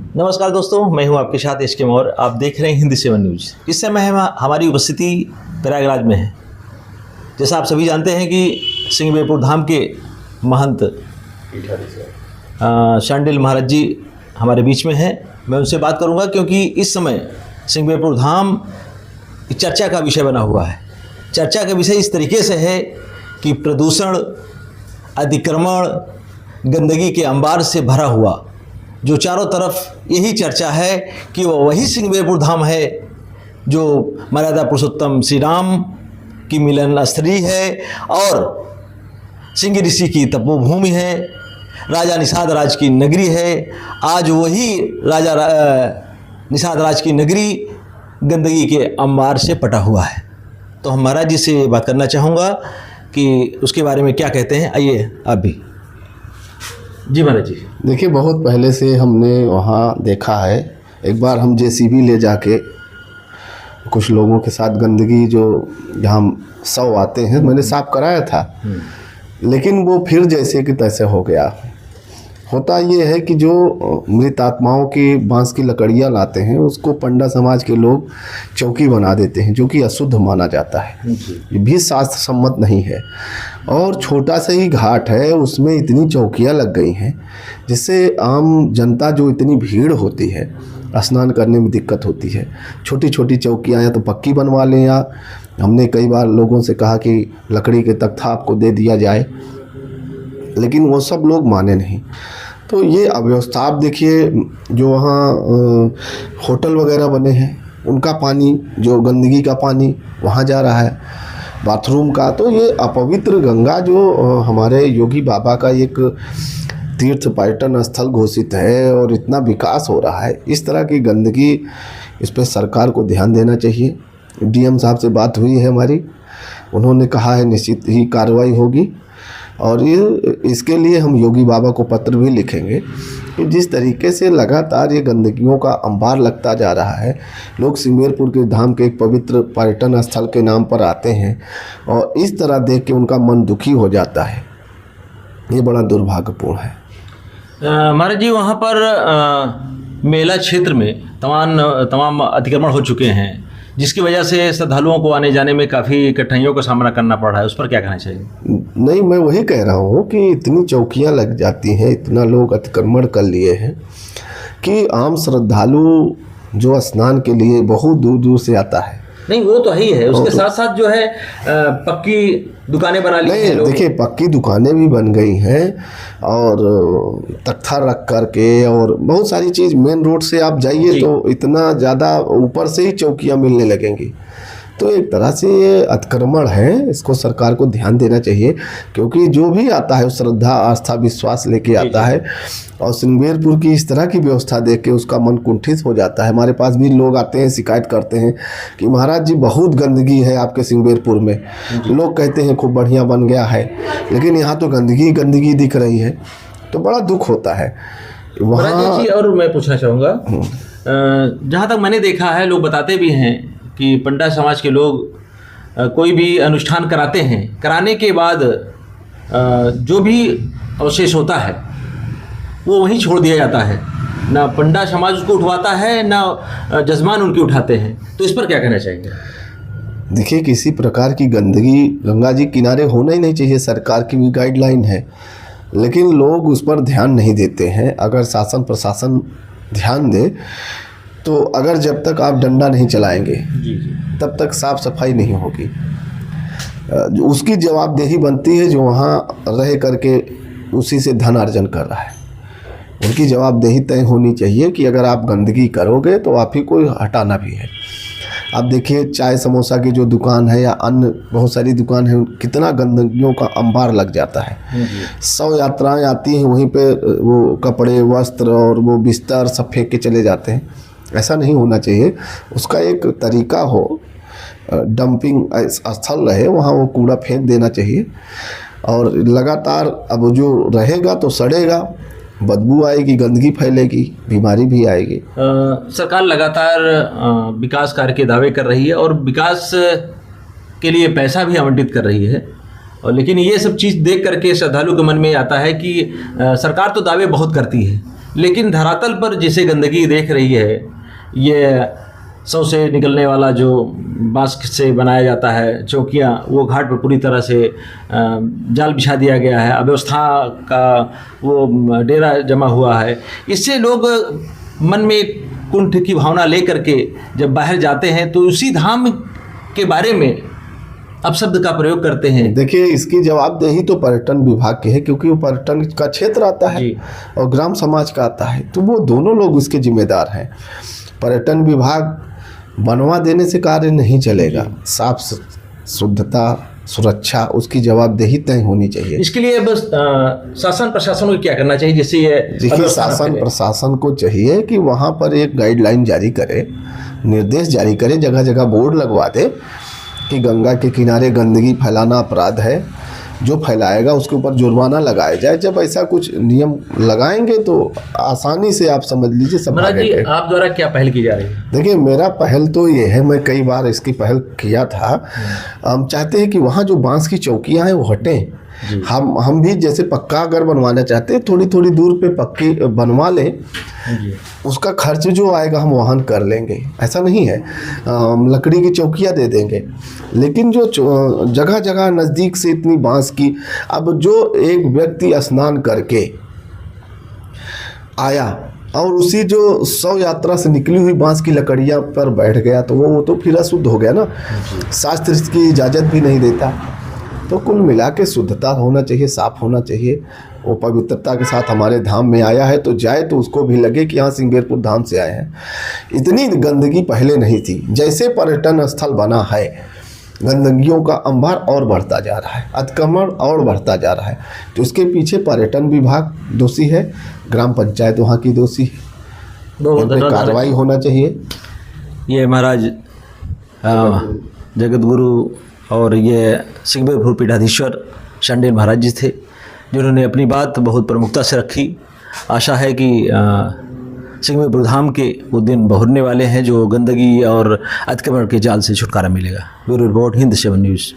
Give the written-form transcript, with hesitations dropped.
नमस्कार दोस्तों, मैं हूं आपके साथ एस के मौर्य। आप देख रहे हैं हिंदी 7 न्यूज़। इस समय हमारी उपस्थिति प्रयागराज में है। जैसा आप सभी जानते हैं कि सिंहवेरपुर धाम के महंत शांडिल महाराज जी हमारे बीच में हैं। मैं उनसे बात करूंगा क्योंकि इस समय सिंहवेरपुर धाम चर्चा का विषय बना हुआ है। चर्चा का विषय इस तरीके से है कि प्रदूषण, अतिक्रमण, गंदगी के अंबार से भरा हुआ जो चारों तरफ यही चर्चा है कि वो वही सिंहवेरपुर धाम है जो मर्यादा पुरुषोत्तम श्री राम की मिलन स्थली है और सिंह ऋषि की तपोभूमि है, राजा निषाद राज की नगरी है। आज वही राजा निषाद राज की नगरी गंदगी के अंबार से पटा हुआ है। तो हम महाराज जी से बात करना चाहूँगा कि उसके बारे में क्या कहते हैं। आइए आप भी। जी महाराज जी। देखिए, बहुत पहले से हमने वहाँ देखा है। एक बार हम जेसीबी ले जाके कुछ लोगों के साथ गंदगी जो जहाँ शव आते हैं मैंने साफ कराया था, लेकिन वो फिर जैसे कि तैसे हो गया। होता ये है कि जो मृत आत्माओं की बांस की लकड़ियाँ लाते हैं उसको पंडा समाज के लोग चौकी बना देते हैं, जो कि अशुद्ध माना जाता है। ये भी शास्त्र सम्मत नहीं है। और छोटा सा ही घाट है, उसमें इतनी चौकियाँ लग गई हैं जिससे आम जनता जो इतनी भीड़ होती है स्नान करने में दिक्कत होती है। छोटी छोटी चौकियाँ या तो पक्की बनवा लें, या हमने कई बार लोगों से कहा कि लकड़ी के तख्ता आपको दे दिया जाए, लेकिन वो सब लोग माने नहीं। तो ये अव्यवस्था आप देखिए, जो वहाँ होटल वगैरह बने हैं उनका पानी, जो गंदगी का पानी वहाँ जा रहा है, बाथरूम का। तो ये अपवित्र गंगा जो हमारे योगी बाबा का एक तीर्थ पर्यटन स्थल घोषित है और इतना विकास हो रहा है, इस तरह की गंदगी, इस पर सरकार को ध्यान देना चाहिए। डीएम साहब से बात हुई है हमारी, उन्होंने कहा है निश्चित ही कार्रवाई होगी। और इसके लिए हम योगी बाबा को पत्र भी लिखेंगे कि जिस तरीके से लगातार ये गंदगियों का अंबार लगता जा रहा है, लोग सिंहवेरपुर के धाम के एक पवित्र पर्यटन स्थल के नाम पर आते हैं और इस तरह देख के उनका मन दुखी हो जाता है। ये बड़ा दुर्भाग्यपूर्ण है। महाराज जी, वहाँ पर मेला क्षेत्र में तमाम अतिक्रमण हो चुके हैं, जिसकी वजह से श्रद्धालुओं को आने जाने में काफ़ी कठिनाइयों का सामना करना पड़ रहा है। उस पर क्या कहना चाहिए? नहीं, मैं वही कह रहा हूँ कि इतनी चौकियाँ लग जाती हैं, इतना लोग अतिक्रमण कर लिए हैं कि आम श्रद्धालु जो स्नान के लिए बहुत दूर दूर से आता है। नहीं, वो तो ही है, उसके साथ साथ जो है पक्की दुकानें बना ली हैं। देखिए, पक्की दुकानें भी बन गई हैं और तख्ता रख करके और बहुत सारी चीज़। मेन रोड से आप जाइए तो इतना ज़्यादा ऊपर से ही चौकियाँ मिलने लगेंगी। तो एक तरह से ये अतिक्रमण है, इसको सरकार को ध्यान देना चाहिए, क्योंकि जो भी आता है श्रद्धा, आस्था, विश्वास लेके आता है और सिंहवेरपुर की इस तरह की व्यवस्था देख के उसका मन कुंठित हो जाता है। हमारे पास भी लोग आते हैं, शिकायत करते हैं कि महाराज जी बहुत गंदगी है आपके सिंहवेरपुर में। लोग कहते हैं खूब बढ़िया बन गया है, लेकिन यहाँ तो गंदगी गंदगी दिख रही है, तो बड़ा दुख होता है वहाँ। और मैं पूछना चाहूँगा, जहाँ तक मैंने देखा है, लोग बताते भी हैं कि पंडा समाज के लोग कोई भी अनुष्ठान कराते हैं, कराने के बाद जो भी अवशेष होता है वो वहीं छोड़ दिया जाता है। ना पंडा समाज उसको उठवाता है, ना जजमान उनकी उठाते हैं। तो इस पर क्या कहना चाहेंगे? देखिए, किसी प्रकार की गंदगी गंगा जी किनारे होना ही नहीं चाहिए, सरकार की भी गाइडलाइन है, लेकिन लोग उस पर ध्यान नहीं देते हैं। अगर शासन प्रशासन ध्यान दे तो अगर जब तक आप डंडा नहीं चलाएंगे तब तक साफ सफाई नहीं होगी। उसकी जवाबदेही बनती है जो वहाँ रह करके उसी से धन अर्जन कर रहा है। उनकी जवाबदेही तय होनी चाहिए कि अगर आप गंदगी करोगे तो आप ही को हटाना भी है। आप देखिए, चाय समोसा की जो दुकान है या अन्य बहुत सारी दुकान है, कितना गंदगियों का अंबार लग जाता है। 100 यात्राएं आती हैं, वहीं पे वो कपड़े, वस्त्र और वो बिस्तर सब फेंक के चले जाते हैं। ऐसा नहीं होना चाहिए। उसका एक तरीका हो, डंपिंग स्थल रहे, वहाँ वो कूड़ा फेंक देना चाहिए। और लगातार अब जो रहेगा तो सड़ेगा, बदबू आएगी, गंदगी फैलेगी, बीमारी भी आएगी। सरकार लगातार विकास कार्य के दावे कर रही है और विकास के लिए पैसा भी आवंटित कर रही है, और लेकिन ये सब चीज़ देख करके श्रद्धालु के मन में आता है कि सरकार तो दावे बहुत करती है, लेकिन धरातल पर जिसे गंदगी देख रही है, ये सौ से निकलने वाला जो बांस से बनाया जाता है चौकियाँ, वो घाट पर पूरी तरह से जाल बिछा दिया गया है, अव्यवस्था का वो डेरा जमा हुआ है। इससे लोग मन में कुंठ की भावना लेकर के जब बाहर जाते हैं तो उसी धाम के बारे में अपशब्द का प्रयोग करते हैं। देखिए, इसकी जवाबदेही तो पर्यटन विभाग की है, क्योंकि वो पर्यटन का क्षेत्र आता है और ग्राम समाज का आता है, तो वो दोनों लोग इसके जिम्मेदार हैं। पर्यटन विभाग बनवा देने से कार्य नहीं चलेगा। साफ शुद्धता, सुरक्षा, उसकी जवाबदेही तय होनी चाहिए। इसके लिए बस शासन प्रशासन को क्या करना चाहिए? जैसे ये देखिए, शासन प्रशासन को चाहिए कि वहाँ पर एक गाइडलाइन जारी करे, निर्देश जारी करे, जगह जगह बोर्ड लगवा दे कि गंगा के किनारे गंदगी फैलाना अपराध है, जो फैलाएगा उसके ऊपर जुर्माना लगाया जाए। जब ऐसा कुछ नियम लगाएंगे तो आसानी से आप समझ लीजिए सब भागेंगे। आप द्वारा क्या पहल की जा रही है? देखिए, मेरा पहल तो ये है, मैं कई बार इसकी पहल किया था। हम चाहते हैं कि वहाँ जो बांस की चौकियाँ हैं वो हटें। हम भी जैसे पक्का अगर बनवाना चाहते हैं, थोड़ी थोड़ी दूर पे पक्की बनवा लें, उसका खर्च जो आएगा हम वहन कर लेंगे, ऐसा नहीं है। लकड़ी की चौकियाँ दे देंगे, लेकिन जो जगह जगह नज़दीक से इतनी बांस की, अब जो एक व्यक्ति स्नान करके आया और उसी जो 100 यात्रा से निकली हुई बांस की लकड़ियाँ पर बैठ गया, तो वो तो फिर अशुद्ध हो गया ना। शास्त्र इसकी इजाज़त भी नहीं देता। तो कुल मिला के शुद्धता होना चाहिए, साफ होना चाहिए। वो पवित्रता के साथ हमारे धाम में आया है तो जाए तो उसको भी लगे कि यहाँ सिंगेरपुर धाम से आए हैं। इतनी गंदगी पहले नहीं थी। जैसे पर्यटन स्थल बना है, गंदगियों का अंबार और बढ़ता जा रहा है, अतिक्रमण और बढ़ता जा रहा है। तो इसके पीछे पर्यटन विभाग दोषी है, ग्राम पंचायत वहाँ की दोषी है, इन पे कार्रवाई होना चाहिए। ये महाराज जगत गुरु और ये सिंगबेरपुर पीठाधीश्वर शंडेल महाराज जी थे, जिन्होंने अपनी बात बहुत प्रमुखता से रखी। आशा है कि सिंगबेरपुर धाम के वो दिन बहुरने वाले हैं जो गंदगी और अतिक्रमण के जाल से छुटकारा मिलेगा। Bureau report, Hind 7 news.